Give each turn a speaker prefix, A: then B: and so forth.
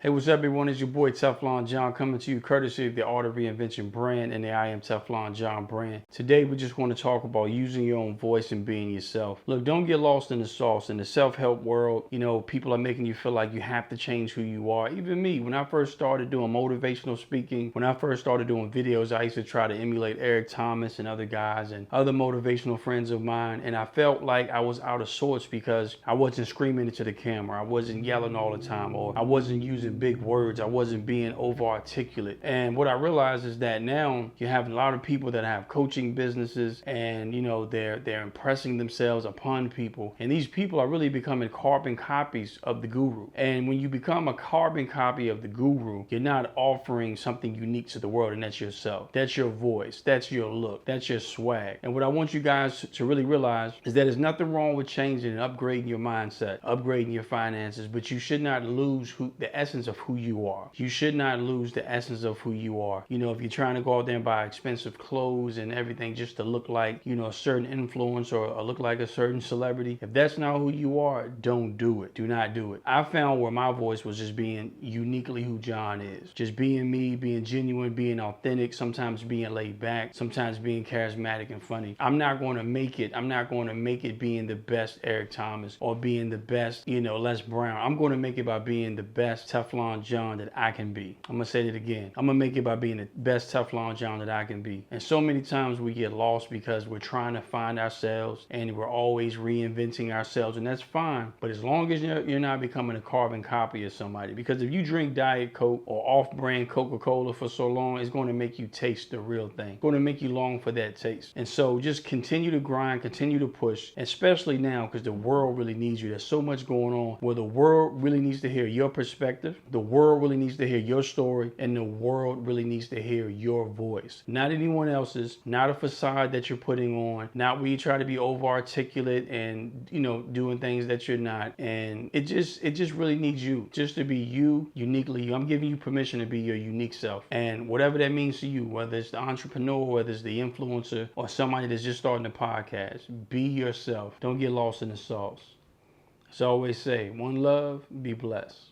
A: Hey, what's up, everyone? It's your boy Teflon John coming to you courtesy of the Art of Reinvention brand and the I Am Teflon John brand. Today, we just want to talk about using your own voice and being yourself. Look, don't get lost in the sauce. In the self-help world, people are making you feel like you have to change who you are. Even me, when I first started doing motivational speaking, when I first started doing videos, I used to try to emulate Eric Thomas and other guys and other motivational friends of mine. And I felt like I was out of sorts because I wasn't screaming into the camera. I wasn't yelling all the time, or I wasn't using big words. I wasn't being over articulate. And what I realized is that now you have a lot of people that have coaching businesses, and they're impressing themselves upon people, and these people are really becoming carbon copies of the guru. And when you become a carbon copy of the guru, you're not offering something unique to the world, and that's yourself. That's your voice. That's your look. That's your swag. And what I want you guys to really realize is that there's nothing wrong with changing and upgrading your mindset, upgrading your finances, but you should not lose the essence of who you are. You should not lose the essence of who you are. If you're trying to go out there and buy expensive clothes and everything just to look like, a certain influencer or look like a certain celebrity, if that's not who you are, don't do it. Do not do it. I found where my voice was just being uniquely who John is. Just being me, being genuine, being authentic, sometimes being laid back, sometimes being charismatic and funny. I'm not going to make it being the best Eric Thomas or being the best, Les Brown. I'm going to make it by being the best Teflon John that I can be. I'm gonna say it again. I'm gonna make it by being the best Teflon John that I can be. And so many times we get lost because we're trying to find ourselves and we're always reinventing ourselves, and that's fine. But as long as you're not becoming a carbon copy of somebody, because if you drink Diet Coke or off-brand Coca-Cola for so long, it's going to make you taste the real thing. It's going to make you long for that taste. And so just continue to grind, continue to push, especially now because the world really needs you. There's so much going on where the world really needs to hear your perspective. The world really needs to hear your story, and the world really needs to hear your voice. Not anyone else's, not a facade that you're putting on, not where you try to be over articulate and doing things that you're not. And it just really needs you, just to be you, uniquely you. I'm giving you permission to be your unique self. And whatever that means to you, whether it's the entrepreneur, whether it's the influencer, or somebody that's just starting a podcast, be yourself. Don't get lost in the sauce. As I always say, one love, be blessed.